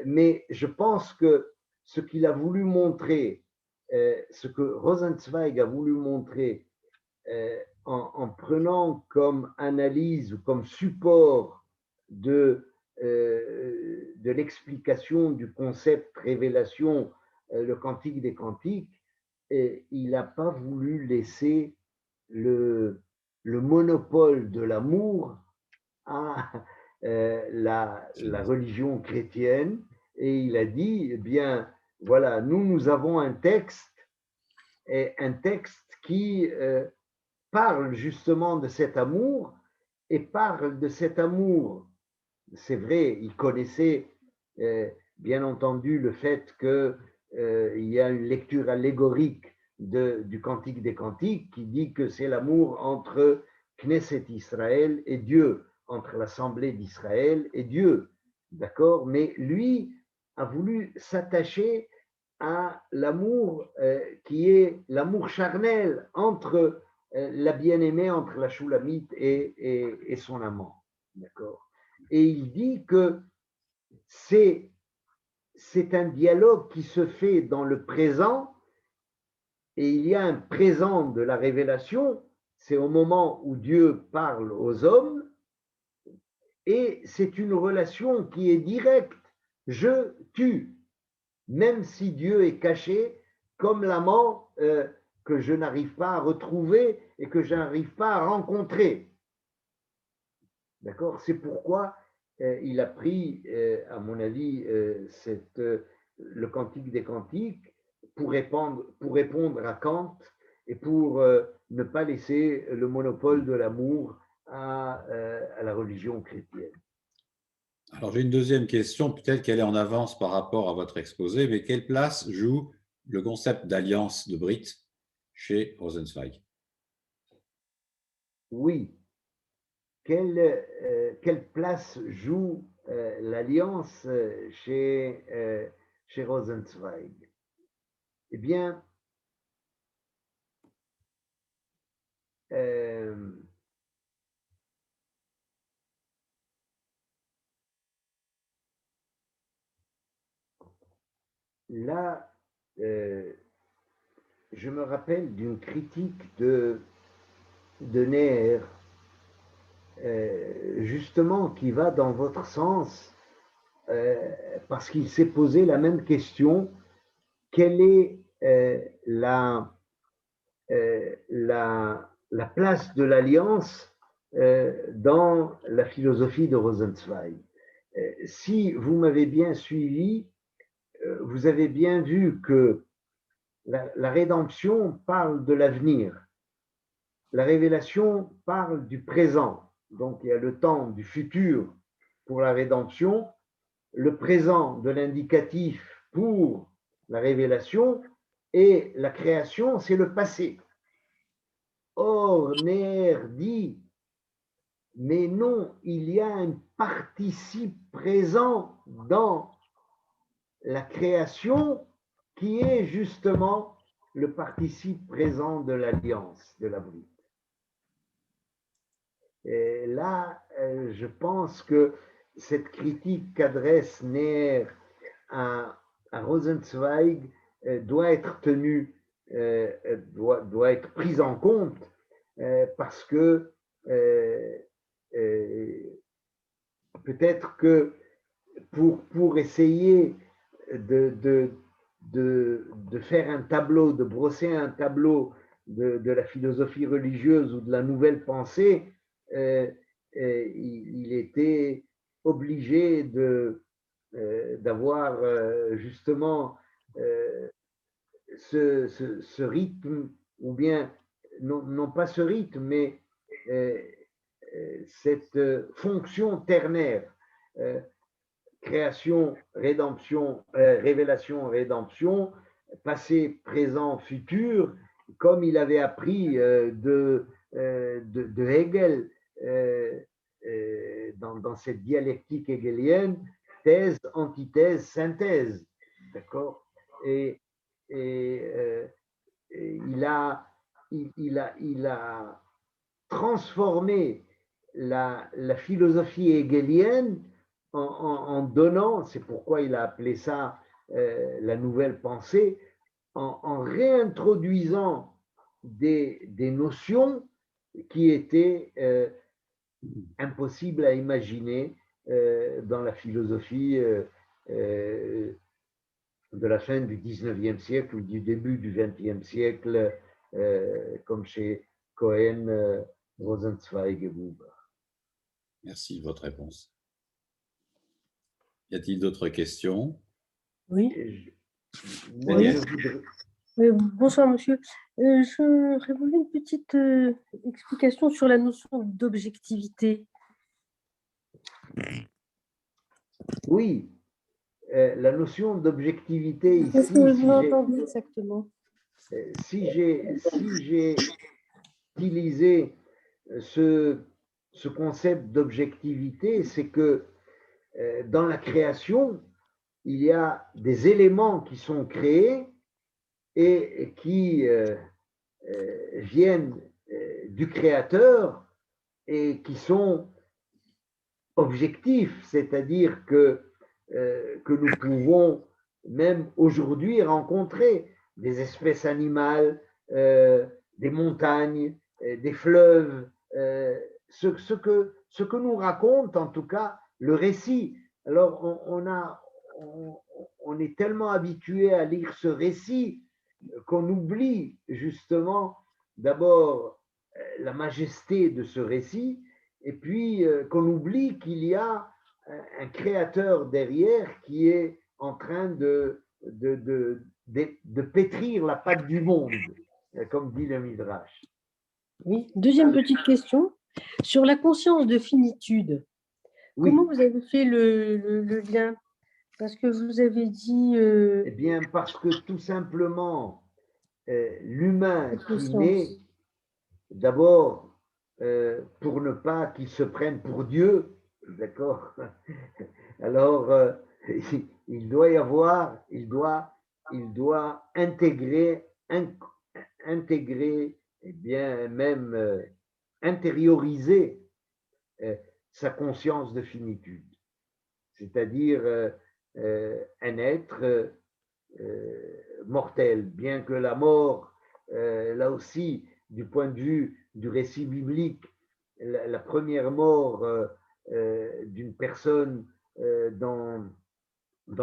Mais je pense que ce qu'il a voulu montrer, ce que Rosenzweig a voulu montrer en prenant comme analyse ou comme support de l'explication du concept révélation, le Cantique des Cantiques, et il n'a pas voulu laisser le monopole de l'amour à la religion chrétienne, et il a dit, eh bien, voilà, nous avons un texte qui parle justement de cet amour, et parle de cet amour. C'est vrai, il connaissait bien entendu le fait qu'il y a une lecture allégorique du Cantique des Cantiques qui dit que c'est l'amour entre Knesset Israël et Dieu, entre l'Assemblée d'Israël et Dieu, d'accord? Mais lui a voulu s'attacher à l'amour qui est l'amour charnel entre la bien-aimée, entre la Shulamite et son amant, d'accord? Et il dit que c'est un dialogue qui se fait dans le présent, et il y a un présent de la révélation, c'est au moment où Dieu parle aux hommes, et c'est une relation qui est directe, je tue, même si Dieu est caché, comme l'amant que je n'arrive pas à retrouver et que je n'arrive pas à rencontrer. D'accord? C'est pourquoi il a pris, à mon avis, le Cantique des Cantiques pour répondre à Kant et pour ne pas laisser le monopole de l'amour à la religion chrétienne. Alors, j'ai une deuxième question, peut-être qu'elle est en avance par rapport à votre exposé, mais quelle place joue le concept d'alliance de Brit chez Rosenzweig? Oui. Quelle place joue l'alliance chez Rosenzweig? Eh bien, là, je me rappelle d'une critique de Neher, justement, qui va dans votre sens, parce qu'il s'est posé la même question: quelle est la place de l'alliance dans la philosophie de Rosenzweig? Si vous m'avez bien suivi, vous avez bien vu que la rédemption parle de l'avenir, la révélation parle du présent. Donc il y a le temps du futur pour la rédemption, le présent de l'indicatif pour la révélation, et la création, c'est le passé. Or, Neher dit, mais non, il y a un participe présent dans la création qui est justement le participe présent de l'alliance, de la bride. Et là, je pense que cette critique qu'adresse Neher à Rosenzweig doit être tenue, doit être prise en compte, parce que peut-être que pour essayer de faire un tableau, de brosser un tableau de la philosophie religieuse ou de la nouvelle pensée, il était obligé d'avoir justement ce rythme, ou bien non pas ce rythme, mais cette fonction ternaire, création, rédemption, révélation, rédemption, passé, présent, futur, comme il avait appris de Hegel dans cette dialectique hegelienne, thèse, antithèse, synthèse. D'accord? Et il a transformé la philosophie hegelienne en donnant, c'est pourquoi il a appelé ça la nouvelle pensée, en réintroduisant des notions qui étaient impossibles à imaginer dans la philosophie de la fin du 19e siècle ou du début du 20e siècle, comme chez Cohen, Rosenzweig et Buber. Merci de votre réponse. Y a-t-il d'autres questions? Oui. Daniel. Bonsoir, monsieur. J'aurais voulu une petite explication sur la notion d'objectivité. Oui, la notion d'objectivité ici. Qu'est-ce que vous entendez exactement? Si j'ai utilisé ce ce concept d'objectivité, c'est que dans la création, il y a des éléments qui sont créés et qui viennent du créateur et qui sont objectifs, c'est-à-dire que nous pouvons même aujourd'hui rencontrer des espèces animales, des montagnes, des fleuves, ce que nous raconte en tout cas le récit. Alors on est tellement habitué à lire ce récit qu'on oublie justement d'abord la majesté de ce récit et puis qu'on oublie qu'il y a un créateur derrière qui est en train de pétrir la pâte du monde, comme dit le Midrash. Oui. Deuxième petite question, sur la conscience de finitude. Oui. Comment vous avez fait le lien? Parce que vous avez dit… Eh bien, parce que tout simplement, l'humain qui naît, d'abord, pour ne pas qu'il se prenne pour Dieu, d'accord? Alors, il doit y avoir, il doit intégrer, et bien même intérioriser sa conscience de finitude, c'est-à-dire un être mortel, bien que la mort, là aussi, du point de vue du récit biblique, la première mort d'une personne dans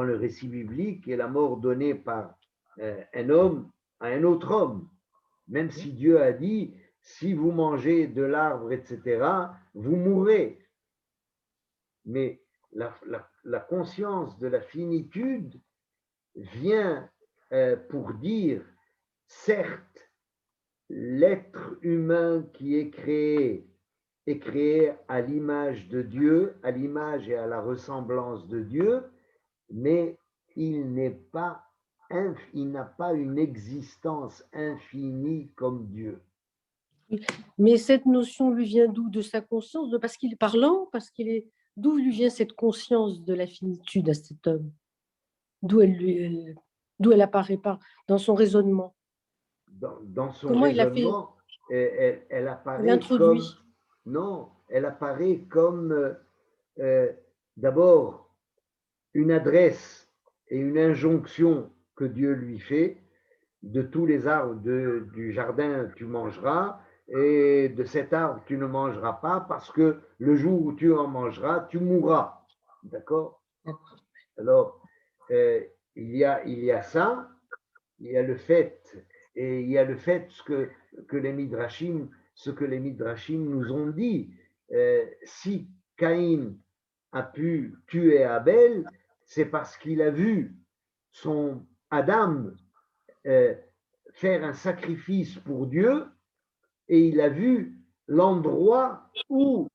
le récit biblique est la mort donnée par un homme à un autre homme. Même si Dieu a dit, si vous mangez de l'arbre, etc., vous mourrez. Mais la conscience de la finitude vient pour dire, certes, l'être humain qui est créé à l'image de Dieu, à l'image et à la ressemblance de Dieu, mais il n'a pas une existence infinie comme Dieu. Mais cette notion lui vient d'où? De sa conscience, parce qu'il est parlant, d'où lui vient cette conscience de la finitude à cet homme? D'où elle apparaît pas dans son raisonnement? Dans son Comment raisonnement, elle apparaît comme… Non, elle apparaît comme d'abord une adresse et une injonction que Dieu lui fait: de tous les arbres du jardin tu mangeras, et de cet arbre tu ne mangeras pas, parce que le jour où tu en mangeras, tu mourras. D'accord? Alors, il y a ça, il y a le fait, et il y a le fait ce que les Midrashim nous ont dit. Si Caïn a pu tuer Abel, c'est parce qu'il a vu son Adam faire un sacrifice pour Dieu, et il a vu l'endroit où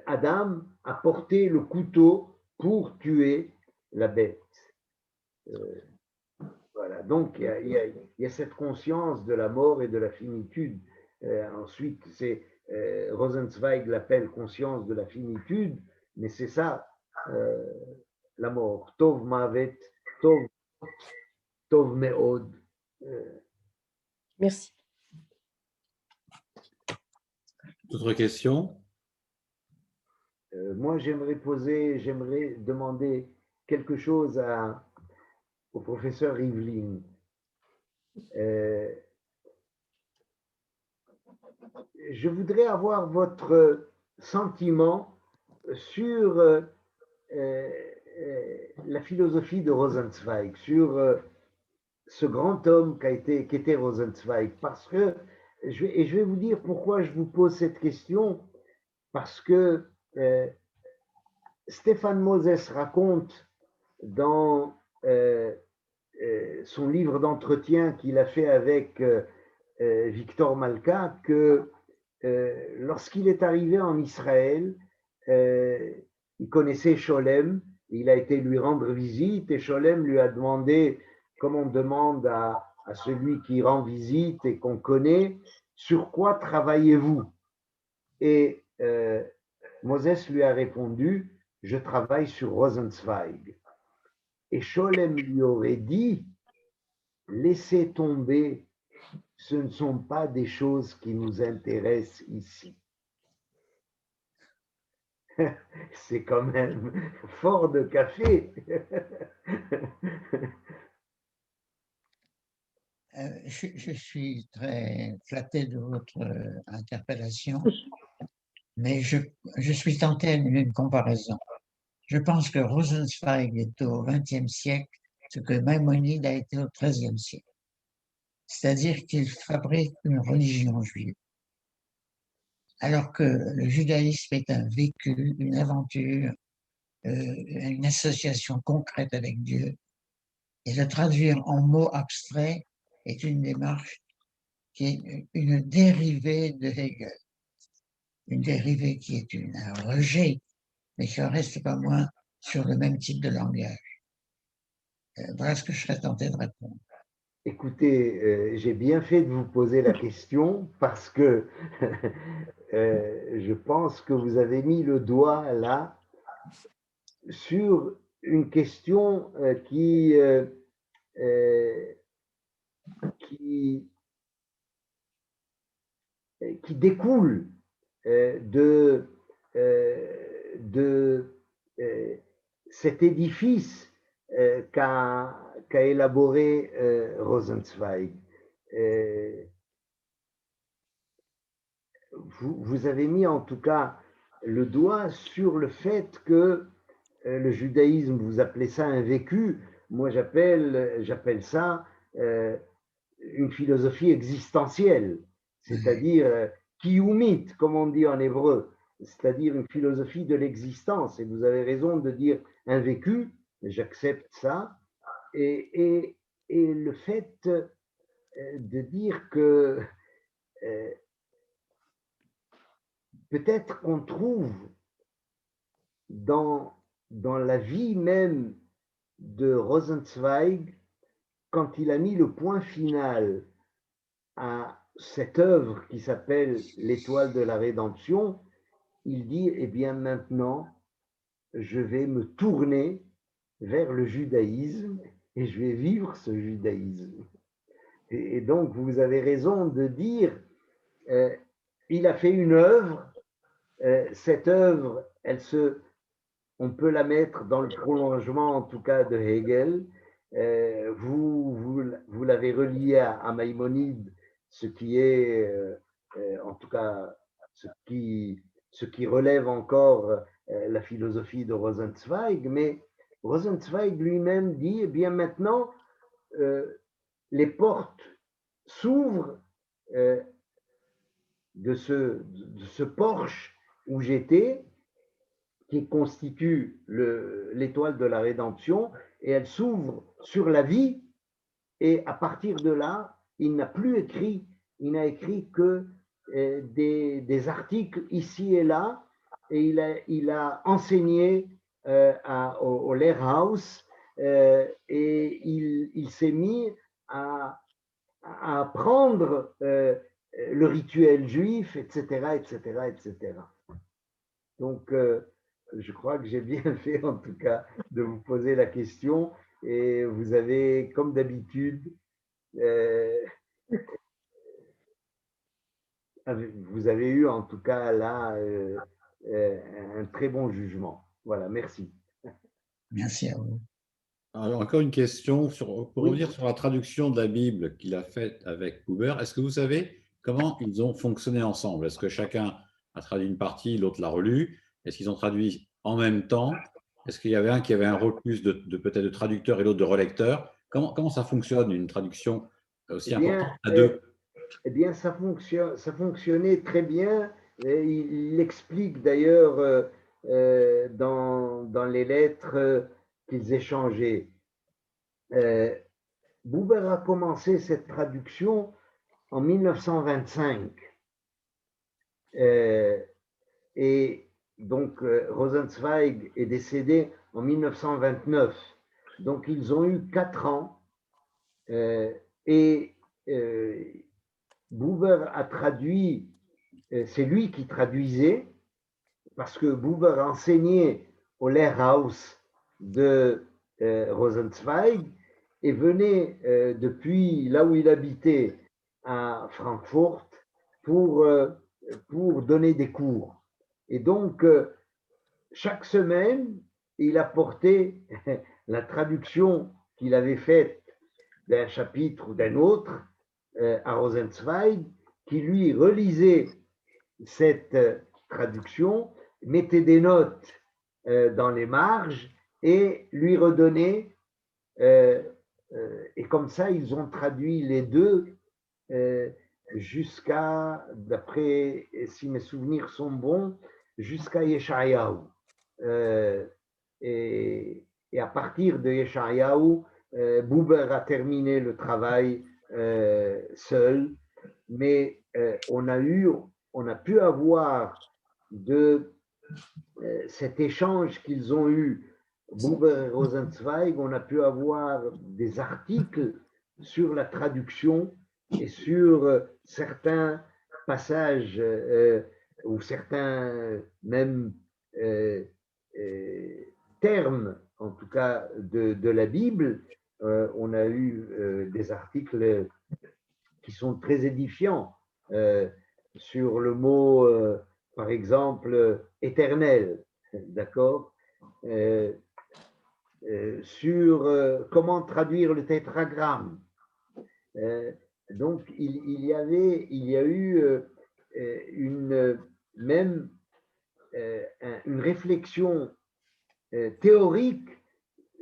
Adam a porté le couteau pour tuer la bête. Voilà, donc il y a cette conscience de la mort et de la finitude. Ensuite, Rosenzweig l'appelle conscience de la finitude, mais c'est ça, la mort. Tov mavet, tov meod. Merci. D'autres questions? Moi, j'aimerais demander quelque chose au professeur Rivlin. Je voudrais avoir votre sentiment sur la philosophie de Rosenzweig, sur ce grand homme qu'était Rosenzweig, parce que, je vais vous dire pourquoi je vous pose cette question, parce que Stéphane Moses raconte dans son livre d'entretien qu'il a fait avec Victor Malka que lorsqu'il est arrivé en Israël, il connaissait Sholem, il a été lui rendre visite, et Sholem lui a demandé, comme on demande à celui qui rend visite et qu'on connaît, sur quoi travaillez-vous? Et Moses lui a répondu, je travaille sur Rosenzweig. Et Scholem lui aurait dit, laissez tomber, ce ne sont pas des choses qui nous intéressent ici. C'est quand même fort de café. Je suis très flatté de votre interpellation, mais je suis tenté d'une comparaison. Je pense que Rosenzweig est au XXe siècle ce que Maïmonide a été au XIIIe siècle. C'est-à-dire qu'il fabrique une religion juive. Alors que le judaïsme est un vécu, une aventure, une association concrète avec Dieu. Et le traduire en mots abstraits est une démarche qui est une dérivée de Hegel. Une dérivée qui est un rejet, mais qui ne reste pas moins sur le même type de langage. Voilà ce que je serais tenté de répondre. Écoutez, j'ai bien fait de vous poser la question parce que je pense que vous avez mis le doigt là sur une question qui découle de cet édifice qu'a élaboré Rosenzweig. Vous avez mis en tout cas le doigt sur le fait que le judaïsme, vous appelez ça un vécu, moi j'appelle ça une philosophie existentielle, c'est-à-dire kiyumit, comme on dit en hébreu, c'est-à-dire une philosophie de l'existence. Et vous avez raison de dire un vécu, j'accepte ça, et le fait de dire que peut-être qu'on trouve dans la vie même de Rosenzweig, quand il a mis le point final à cette œuvre qui s'appelle l'Étoile de la Rédemption, il dit, eh bien maintenant, je vais me tourner vers le judaïsme et je vais vivre ce judaïsme. Et donc, vous avez raison de dire, il a fait une œuvre, cette œuvre, on peut la mettre dans le prolongement, en tout cas, de Hegel. Vous l'avez relié à Maïmonide, ce qui est, en tout cas, ce qui relève encore la philosophie de Rosenzweig, mais Rosenzweig lui-même dit, eh bien maintenant, les portes s'ouvrent de ce porche où j'étais, qui constitue l'étoile de la rédemption, et elle s'ouvre sur la vie, et à partir de là, il n'a plus écrit, il n'a écrit que des articles ici et là, et il a enseigné au Lehrhaus, et il s'est mis à apprendre le rituel juif, etc., etc., etc. Donc, je crois que j'ai bien fait, en tout cas, de vous poser la question. Et vous avez, comme d'habitude, vous avez eu, en tout cas, là, un très bon jugement. Voilà, merci. Merci à vous. Alors, encore une question pour Oui. revenir sur la traduction de la Bible qu'il a faite avec Buber. Est-ce que vous savez comment ils ont fonctionné ensemble? Est-ce que chacun a traduit une partie, l'autre l'a relue? Est-ce qu'ils ont traduit en même temps? Est-ce qu'il y avait un qui avait un rôle plus de peut-être de traducteur et l'autre de relecteur? Comment ça fonctionne une traduction aussi importante à deux? Eh bien, ça fonctionnait très bien. Et il l'explique d'ailleurs dans les lettres qu'ils échangeaient. Buber a commencé cette traduction en 1925. Et donc, Rosenzweig est décédé en 1929. Donc, ils ont eu 4 ans. Et Buber a traduit c'est lui qui traduisait, parce que Buber enseignait au Lehrhaus de Rosenzweig et venait depuis là où il habitait à Francfort pour donner des cours. Et donc, chaque semaine, il apportait la traduction qu'il avait faite d'un chapitre ou d'un autre à Rosenzweig, qui lui relisait cette traduction, mettait des notes dans les marges et lui redonnait. Et comme ça, ils ont traduit les deux jusqu'à, d'après, si mes souvenirs sont bons, jusqu'à Yeshayahu. Et à partir de Yeshayahu, Buber a terminé le travail seul, mais on a pu avoir de cet échange qu'ils ont eu, Buber et Rosenzweig, on a pu avoir des articles sur la traduction et sur certains passages ou certains même termes, en tout cas de la Bible. On a eu des articles qui sont très édifiants sur le mot, par exemple, éternel, d'accord, sur comment traduire le tétragramme. Donc, il y a eu même une réflexion théorique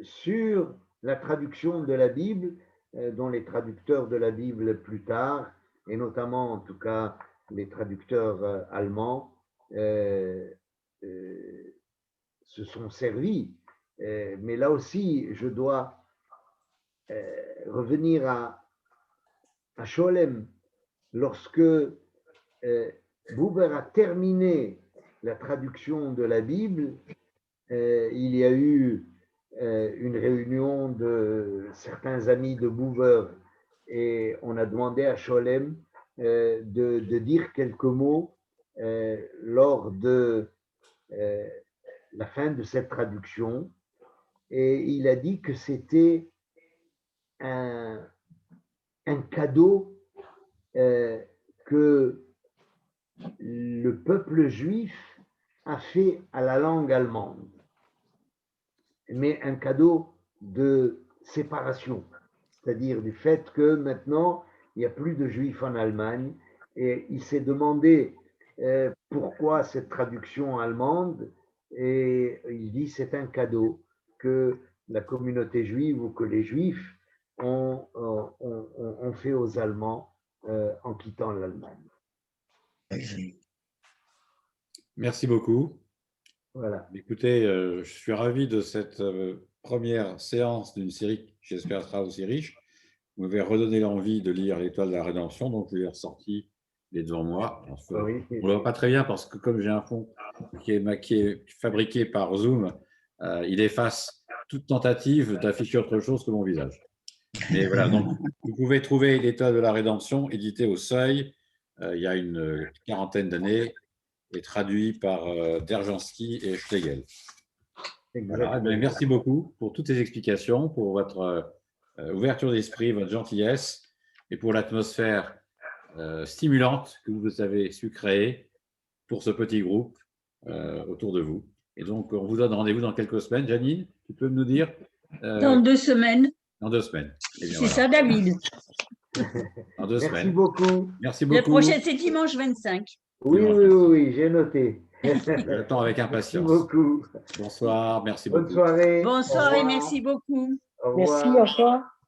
sur la traduction de la Bible, dont les traducteurs de la Bible plus tard, et notamment en tout cas les traducteurs allemands, se sont servis. Mais là aussi, je dois revenir à Scholem. Lorsque Buber a terminé la traduction de la Bible, il y a eu une réunion de certains amis de Buber et on a demandé à Scholem de dire quelques mots lors de la fin de cette traduction, et il a dit que c'était un cadeau que le peuple juif a fait à la langue allemande, mais un cadeau de séparation, c'est-à-dire du fait que maintenant, il n'y a plus de juifs en Allemagne, et il s'est demandé pourquoi cette traduction allemande, et il dit c'est un cadeau que la communauté juive ou que les juifs ont fait aux Allemands en quittant l'Allemagne. Merci beaucoup. Voilà. Écoutez, je suis ravi de cette première séance d'une série qui, j'espère, sera aussi riche. Vous m'avez redonné l'envie de lire L'Étoile de la Rédemption, donc je l'ai ressorti, il est devant moi. Oui. On ne le voit pas très bien parce que comme j'ai un fond qui est fabriqué par Zoom, il efface toute tentative d'afficher autre chose que mon visage. Mais voilà, donc vous pouvez trouver L'Étoile de la Rédemption, édité au Seuil, il y a une quarantaine d'années, et traduit par Derjanski et Schlegel. Voilà. Merci beaucoup pour toutes ces explications, pour votre ouverture d'esprit, votre gentillesse et pour l'atmosphère stimulante que vous avez su créer pour ce petit groupe autour de vous. Et donc, on vous donne rendez-vous dans quelques semaines. Janine, tu peux nous dire dans 2 semaines. Dans 2 semaines. C'est voilà. Ça, David. Dans 2 semaines. Merci beaucoup. Merci beaucoup. Le prochain, c'est dimanche 25. Oui, j'ai noté. J'attends avec impatience. Merci beaucoup. Bonsoir, merci beaucoup. Bonne soirée. Bonsoir et merci beaucoup. Au revoir. Merci, au revoir.